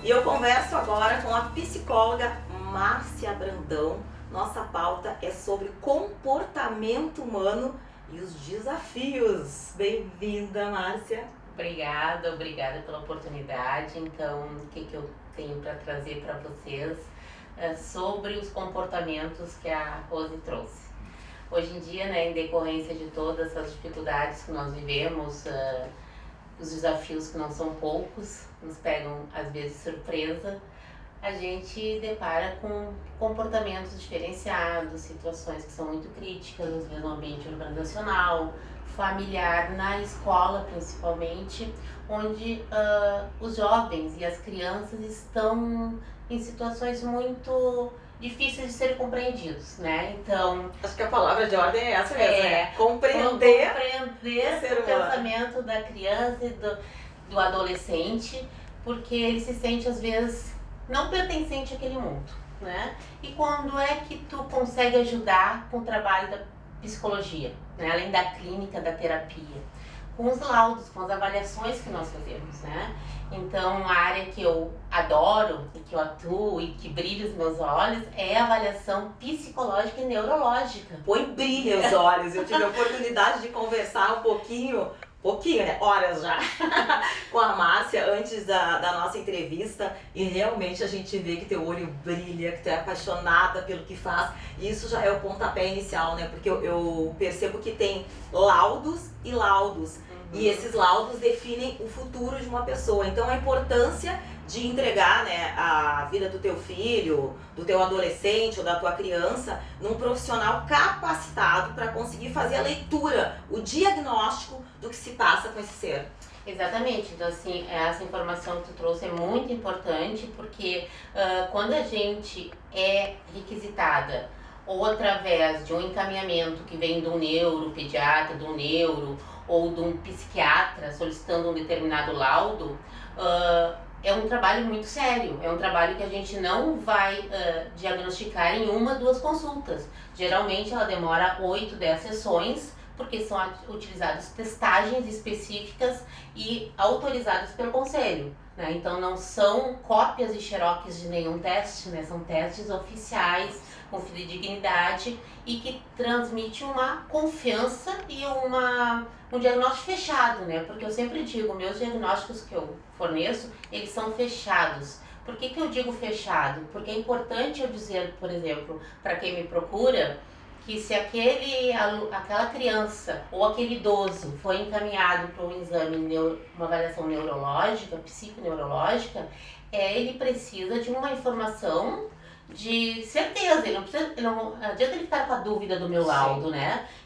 E eu converso agora com a psicóloga Márcia Brandão. Nossa pauta é sobre comportamento humano e os desafios. Bem-vinda, Márcia. Obrigada pela oportunidade. Então, o que eu tenho para trazer para vocês sobre os comportamentos que a Rose trouxe. Hoje em dia, em decorrência de todas as dificuldades que nós vivemos, os desafios que não são poucos, nos pegam às vezes surpresa, a gente depara com comportamentos diferenciados, situações que são muito críticas, às vezes no ambiente organizacional, familiar, na escola principalmente, onde os jovens e as crianças estão em situações muito difíceis de serem compreendidos, Então, acho que a palavra de ordem é essa mesmo, compreender o pensamento da criança e do adolescente, porque ele se sente às vezes não pertencente àquele mundo, E quando é que tu consegue ajudar com o trabalho da psicologia, além da clínica, da terapia, com os laudos, com as avaliações que nós fazemos, Então, a área que eu adoro e que eu atuo e que brilha os meus olhos é a avaliação psicológica e neurológica. Põe brilha os olhos. Eu tive a oportunidade de conversar um pouquinho, horas já, com a Márcia antes da nossa entrevista, e realmente a gente vê que teu olho brilha, que tu é apaixonada pelo que faz, e isso já é o pontapé inicial, Porque eu percebo que tem laudos e laudos, e esses laudos definem o futuro de uma pessoa. Então a importância de entregar a vida do teu filho, do teu adolescente ou da tua criança num profissional capacitado para conseguir fazer a leitura, o diagnóstico do que se passa com esse ser. Exatamente, então assim, essa informação que tu trouxe é muito importante, porque quando a gente é requisitada ou através de um encaminhamento que vem de um neuropediatra, de um neuro ou de um psiquiatra solicitando um determinado laudo, é um trabalho muito sério, é um trabalho que a gente não vai diagnosticar em 1, 2 consultas. Geralmente ela demora 8, 10 sessões, porque são utilizadas testagens específicas e autorizadas pelo conselho, Então não são cópias e xerox de nenhum teste, São testes oficiais, com fidedignidade e que transmite uma confiança e um diagnóstico fechado, Porque eu sempre digo, meus diagnósticos que eu forneço, eles são fechados. Por que eu digo fechado? Porque é importante eu dizer, por exemplo, para quem me procura, que se aquela criança ou aquele idoso foi encaminhado para um exame, uma avaliação neurológica, psiconeurológica, ele precisa de uma informação de certeza, não adianta ele ficar com a dúvida do meu laudo,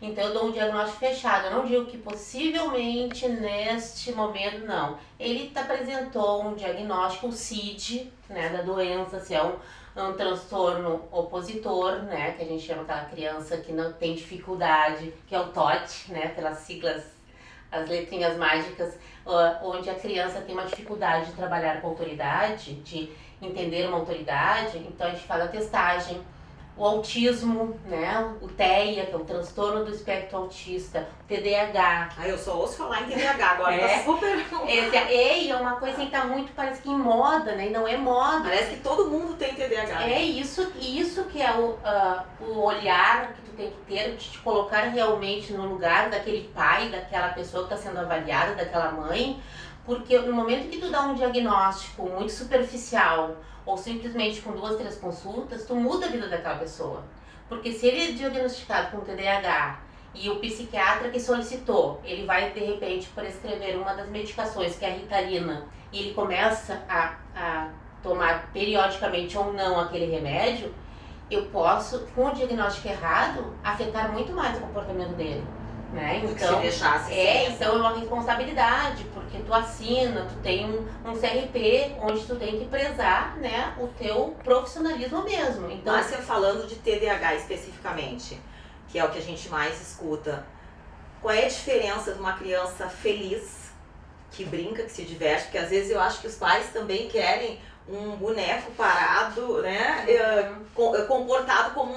Então eu dou um diagnóstico fechado, eu não digo que possivelmente neste momento não. Ele apresentou um diagnóstico, o CID, da doença, se é um transtorno opositor, que a gente chama aquela criança que não tem dificuldade, que é o TOT, pelas siglas, as letrinhas mágicas, onde a criança tem uma dificuldade de trabalhar com autoridade, de entender uma autoridade. Então a gente faz a testagem, o autismo, o TEA, que é o transtorno do espectro autista, o TDAH. Eu só ouço falar em TDAH agora, tá super... É uma coisa que tá muito, parece que em moda, e não é moda. Parece que todo mundo tem TDAH. É isso que é o olhar que tu tem que ter, de te colocar realmente no lugar daquele pai, daquela pessoa que está sendo avaliada, daquela mãe, porque no momento que tu dá um diagnóstico muito superficial, ou simplesmente com 2, 3 consultas, tu muda a vida daquela pessoa. Porque se ele é diagnosticado com TDAH e o psiquiatra que solicitou, ele vai de repente prescrever uma das medicações, que é a Ritalina, e ele começa a tomar periodicamente ou não aquele remédio, eu posso, com o diagnóstico errado, afetar muito mais o comportamento dele. Então, se deixasse então é uma responsabilidade, porque tu assina, tu tem um CRP onde tu tem que prezar, o teu profissionalismo mesmo. Então, Márcia, falando de TDAH especificamente, que é o que a gente mais escuta, qual é a diferença de uma criança feliz, que brinca, que se diverte? Porque às vezes eu acho que os pais também querem um boneco parado, comportado como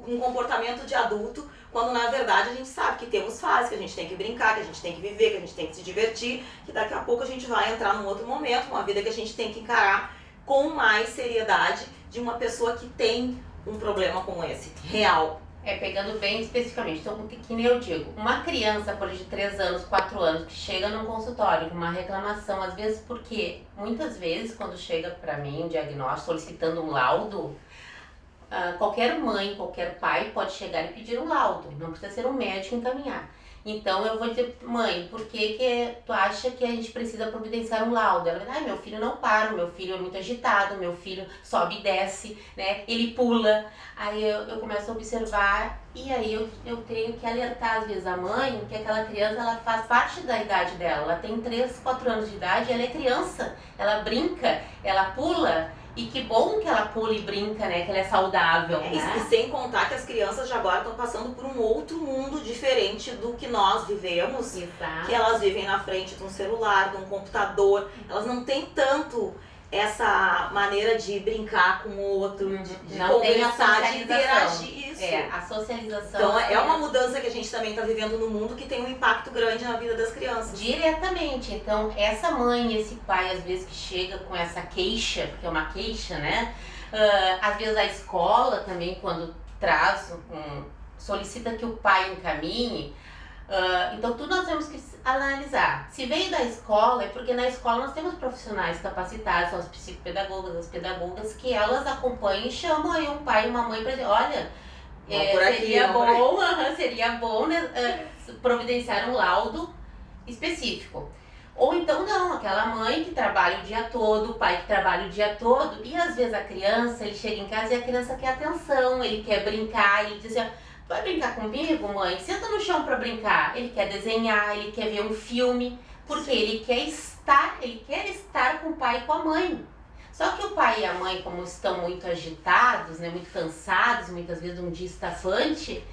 um comportamento de adulto, quando na verdade a gente sabe que temos fases, que a gente tem que brincar, que a gente tem que viver, que a gente tem que se divertir, que daqui a pouco a gente vai entrar num outro momento, uma vida que a gente tem que encarar com mais seriedade de uma pessoa que tem um problema como esse, real. Pegando bem especificamente, então, que nem eu digo, uma criança, por de 3 anos, 4 anos, que chega num consultório com uma reclamação, às vezes porque, muitas vezes, quando chega para mim um diagnóstico solicitando um laudo, qualquer mãe, qualquer pai pode chegar e pedir um laudo, não precisa ser um médico encaminhar. Então eu vou dizer, mãe, por que tu acha que a gente precisa providenciar um laudo? Ela vai dizer, meu filho não para, meu filho é muito agitado, meu filho sobe e desce, né? Ele pula. Aí eu começo a observar e aí eu tenho que alertar às vezes a mãe que aquela criança ela faz parte da idade dela. Ela tem 3, 4 anos de idade, ela é criança, ela brinca, ela pula. E que bom que ela pula e brinca, né? Que ela é saudável, né? E sem contar que as crianças de agora estão passando por um outro mundo diferente do que nós vivemos. Exato. Que elas vivem na frente de um celular, de um computador. Elas não têm tanto essa maneira de brincar com o outro, de não conversar, tem de interagir. Isso. A socialização. Então é uma mudança que a gente também está vivendo no mundo que tem um impacto grande na vida das crianças. Diretamente. Então essa mãe, esse pai, às vezes que chega com essa queixa, porque é uma queixa, né? Às vezes a escola também, quando traz, solicita que o pai encaminhe. Então tudo nós temos que analisar. Se veio da escola, é porque na escola nós temos profissionais capacitados, são as psicopedagogas, as pedagogas, que elas acompanham e chamam aí um pai e uma mãe para dizer, olha, seria bom né, providenciar um laudo específico. Ou então não, aquela mãe que trabalha o dia todo, o pai que trabalha o dia todo, e às vezes a criança, ele chega em casa e a criança quer atenção, ele quer brincar, ele diz assim, vai brincar comigo, mãe? Senta no chão pra brincar. Ele quer desenhar, ele quer ver um filme, porque ele quer estar com o pai e com a mãe. Só que o pai e a mãe, como estão muito agitados, né, muito cansados, muitas vezes um dia estafante,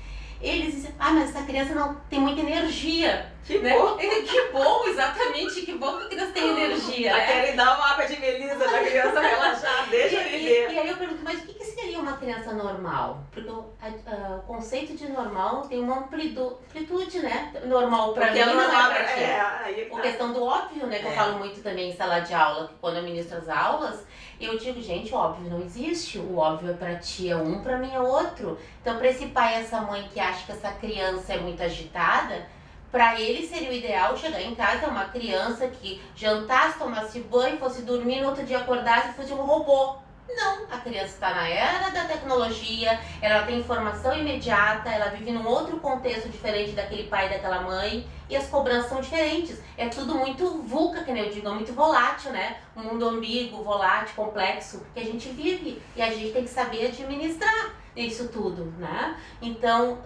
eles dizem, mas essa criança não tem muita energia. Que né? bom! Que bom, exatamente, que bom que a criança tem energia. Né? Querem dar uma água de melisa pra criança relaxar, deixa viver. E aí eu pergunto, mas o que seria uma criança normal? Porque o conceito de normal tem uma amplitude, né? Normal pra mim não é pra ti. Por questão do óbvio, né? Que eu falo muito também em sala de aula, que quando eu ministro as aulas, eu digo, gente, o óbvio não existe. O óbvio é pra ti é um, pra mim é outro. Então pra esse pai e essa mãe que acha que essa criança é muito agitada, para ele seria o ideal chegar em casa, uma criança que jantasse, tomasse banho, fosse dormir, no outro dia acordasse e fosse um robô. Não, a criança está na era da tecnologia, ela tem informação imediata, ela vive num outro contexto diferente daquele pai e daquela mãe, e as cobranças são diferentes. É tudo muito VUCA, que eu digo, é muito volátil, né? Um mundo ambíguo, volátil, complexo, que a gente vive, e a gente tem que saber administrar isso tudo, né? Então,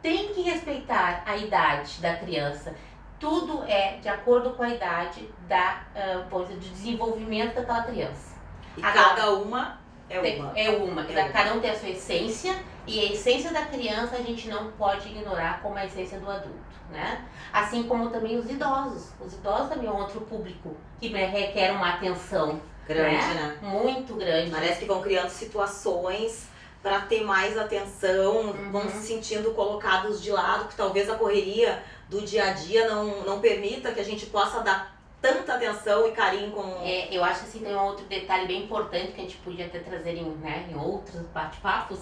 tem que respeitar a idade da criança. Tudo é de acordo com a idade do desenvolvimento daquela criança. E cada uma é uma. Cada um tem a sua essência, e a essência da criança a gente não pode ignorar como a essência do adulto, né? Assim como também os idosos. Os idosos também é um outro público que requer uma atenção grande, né? Muito grande. Parece que vão criando situações para ter mais atenção, vão se sentindo colocados de lado, que talvez a correria do dia a dia não permita que a gente possa dar tanta atenção e carinho como... Eu acho que assim, tem um outro detalhe bem importante que a gente podia até trazer em outros bate-papos,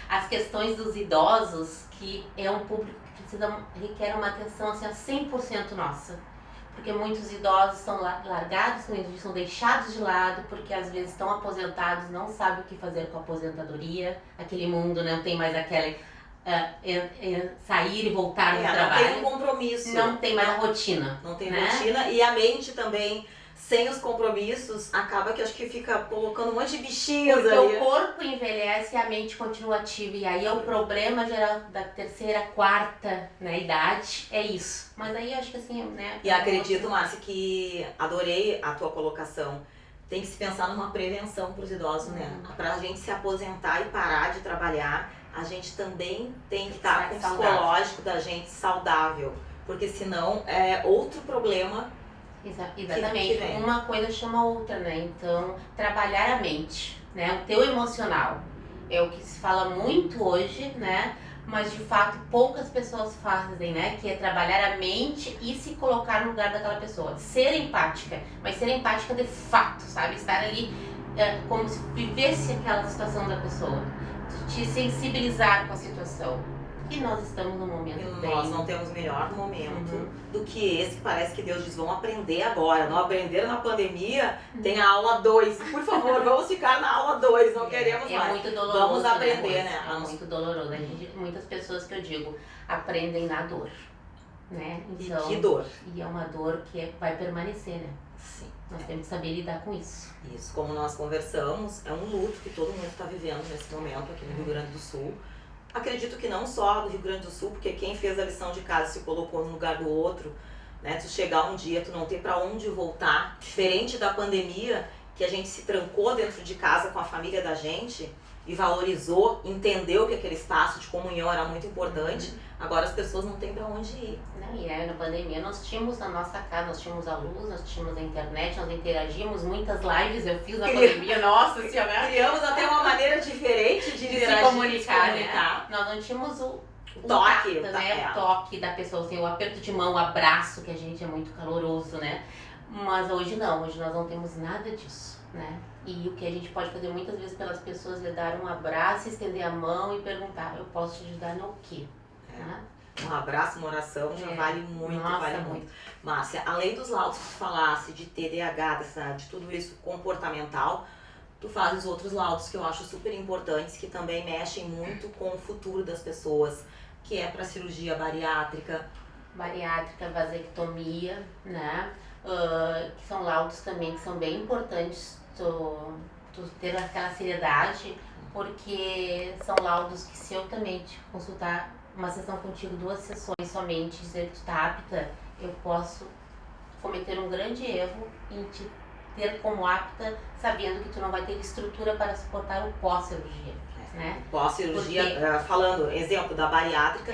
as questões dos idosos, que é um público que requer uma atenção assim, a 100% nossa. Porque muitos idosos são largados, são deixados de lado, porque às vezes estão aposentados, não sabem o que fazer com a aposentadoria, aquele mundo não tem mais aquela sair e voltar no trabalho. Não tem um compromisso. Não tem mais a rotina. Não tem rotina, e a mente também, sem os compromissos, acaba que acho que fica colocando um monte de bichinhos porque ali. O corpo envelhece e a mente continua ativa, e aí é o problema geral da terceira, quarta, né, idade, é isso. Mas aí acho que assim, né... E acredito, Márcia, que adorei a tua colocação. Tem que se pensar numa prevenção para os idosos, né? Pra gente se aposentar e parar de trabalhar, a gente também tem que estar com o psicológico da gente saudável. Porque senão é outro problema. Exatamente. Que uma coisa chama a outra, né? Então, trabalhar a mente, né? O teu emocional é o que se fala muito hoje, né? Mas de fato poucas pessoas fazem, né? Que é trabalhar a mente e se colocar no lugar daquela pessoa. Ser empática, mas ser empática de fato, sabe? Estar ali como se vivesse aquela situação da pessoa, te sensibilizar com a situação. E nós estamos num momento Nós não temos melhor momento do que esse, que parece que Deus diz, vão aprender agora. Não aprenderam na pandemia, tem a aula 2. Por favor, vamos ficar na aula 2, não queremos mais. É muito doloroso, vamos aprender, né? É muito doloroso. Muitas pessoas que eu digo, aprendem na dor, né? Então, e que dor. E é uma dor que vai permanecer, né? Sim. Nós temos que saber lidar com isso. Isso, como nós conversamos, é um luto que todo mundo está vivendo nesse momento aqui no Rio Grande do Sul. Acredito que não só do Rio Grande do Sul, porque quem fez a lição de casa se colocou no lugar do outro, né? Tu chegar um dia, tu não ter para onde voltar, diferente da pandemia, que a gente se trancou dentro de casa com a família da gente e valorizou, entendeu que aquele espaço de comunhão era muito importante. Agora as pessoas não têm para onde ir. E aí, na pandemia nós tínhamos na nossa casa, nós tínhamos a luz, nós tínhamos a internet, nós interagimos, muitas lives eu fiz na pandemia, nossa senhora. Criamos até uma maneira diferente de se comunicar, né? Nós não tínhamos o toque, o toque da pessoa, assim, o aperto de mão, o abraço, que a gente é muito caloroso, né? Mas hoje não, hoje nós não temos nada disso, né? E o que a gente pode fazer muitas vezes pelas pessoas é dar um abraço, estender a mão e perguntar, eu posso te ajudar no quê? Né? Um abraço, uma oração já vale muito, Nossa, vale muito. Márcia, além dos laudos que tu falasse de TDAH, de tudo isso comportamental, tu fazes outros laudos que eu acho super importantes, que também mexem muito com o futuro das pessoas, que é para cirurgia bariátrica. Bariátrica, vasectomia, né? Que são laudos também que são bem importantes tu ter aquela seriedade, porque são laudos que se eu também te consultar uma sessão contigo, 2 sessões somente, dizer que tu tá apta, eu posso cometer um grande erro em te ter como apta, sabendo que tu não vai ter estrutura para suportar o pós-cirurgia, né? Pós-cirurgia, falando, exemplo da bariátrica,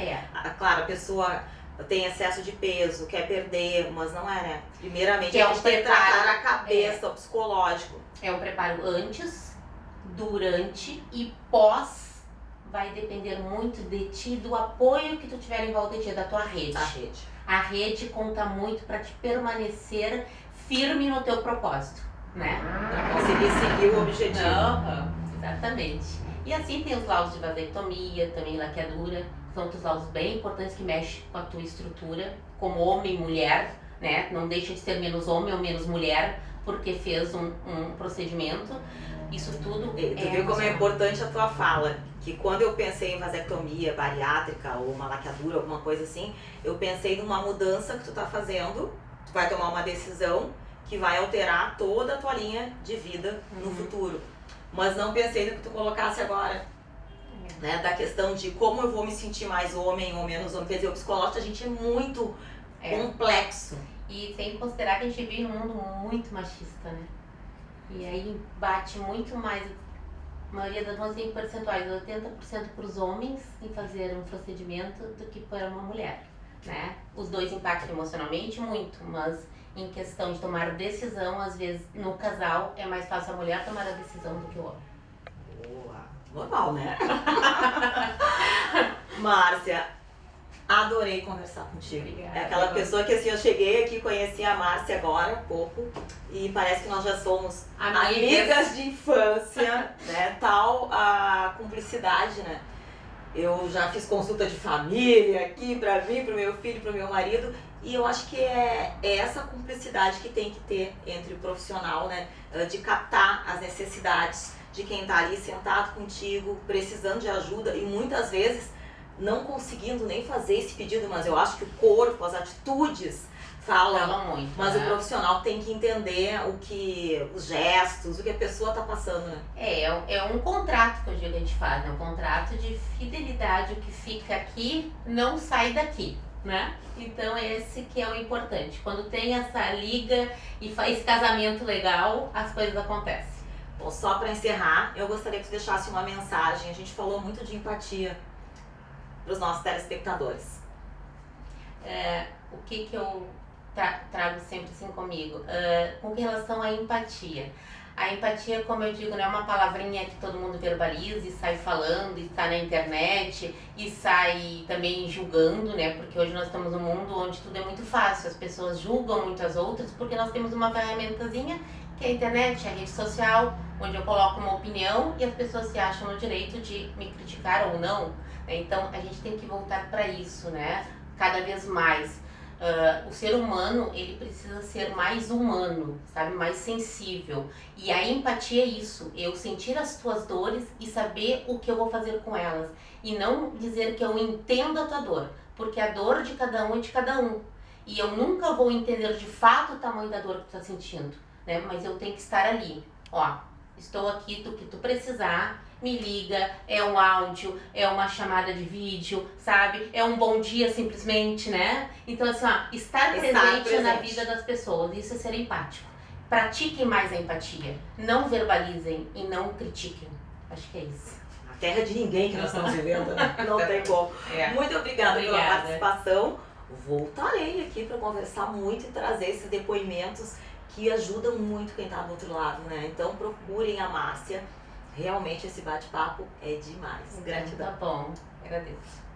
claro, a pessoa tem excesso de peso, quer perder, mas não é, né? Primeiramente, a gente tem que tratar a cabeça, o psicológico. É um preparo antes, durante e pós. Vai depender muito de ti, do apoio que tu tiver em volta de ti, da tua rede. A rede conta muito para te permanecer firme no teu propósito, né? Para conseguir seguir o objetivo. Exatamente. E assim tem os laudos de vasectomia, também laqueadura, são outros laudos bem importantes que mexem com a tua estrutura, como homem e mulher, né? Não deixa de ser menos homem ou menos mulher, porque fez um procedimento. Isso tudo Tu viu como é importante a tua fala, que quando eu pensei em vasectomia bariátrica ou uma laqueadura, alguma coisa assim, eu pensei numa mudança que tu tá fazendo, tu vai tomar uma decisão que vai alterar toda a tua linha de vida no futuro. Mas não pensei no que tu colocasse agora, né, da questão de como eu vou me sentir mais homem ou menos homem. Quer dizer, o psicológico da gente é muito complexo. E sem considerar que a gente vive num mundo muito machista, né? E aí bate muito mais, a maioria das vezes tem percentuais, 80% para os homens em fazer um procedimento do que para uma mulher, né? Os dois impactam emocionalmente muito, mas em questão de tomar decisão, às vezes no casal é mais fácil a mulher tomar a decisão do que o homem. Boa. Normal, né? Márcia, adorei conversar contigo. Obrigada. É aquela pessoa que assim, eu cheguei aqui, conheci a Márcia agora há pouco e parece que nós já somos amigas de infância, né? Tal a cumplicidade, né? Eu já fiz consulta de família aqui pra mim, pro meu filho, pro meu marido, e eu acho que é essa cumplicidade que tem que ter entre o profissional, né? De captar as necessidades de quem tá ali sentado contigo, precisando de ajuda e muitas vezes não conseguindo nem fazer esse pedido, mas eu acho que o corpo, as atitudes falam muito, mas né? O profissional tem que entender os gestos, o que a pessoa tá passando, né? É um contrato que eu digo que a gente faz, né? Um contrato de fidelidade, o que fica aqui não sai daqui, né? Então esse que é o importante. Quando tem essa liga e faz casamento legal, as coisas acontecem. Bom, só para encerrar, eu gostaria que você deixasse uma mensagem. A gente falou muito de empatia para os nossos telespectadores. O que eu trago sempre assim comigo? Com relação à empatia. A empatia, como eu digo, não é uma palavrinha que todo mundo verbaliza e sai falando, e está na internet, e sai também julgando, né? Porque hoje nós estamos num mundo onde tudo é muito fácil. As pessoas julgam muito as outras porque nós temos uma ferramentazinha que a internet é a rede social, onde eu coloco uma opinião e as pessoas se acham no direito de me criticar ou não. Então a gente tem que voltar para isso, né? Cada vez mais. O ser humano, ele precisa ser mais humano, sabe? Mais sensível. E a empatia é isso, eu sentir as tuas dores e saber o que eu vou fazer com elas. E não dizer que eu entendo a tua dor, porque a dor de cada um é de cada um. E eu nunca vou entender de fato o tamanho da dor que tu tá sentindo, né? Mas eu tenho que estar ali. Ó, estou aqui do que tu precisar, me liga, é um áudio, é uma chamada de vídeo, sabe? É um bom dia simplesmente, né? Então assim, ó, estar presente na vida das pessoas, isso é ser empático. Pratiquem mais a empatia, não verbalizem e não critiquem. Acho que é isso. A terra de ninguém que nós estamos vivendo, né? Não tem como. Muito obrigada pela participação. Voltarei aqui para conversar muito e trazer esses depoimentos que ajudam muito quem está do outro lado, né? Então procurem a Márcia. Realmente esse bate-papo é demais. Gratidão. Tá bom, agradeço.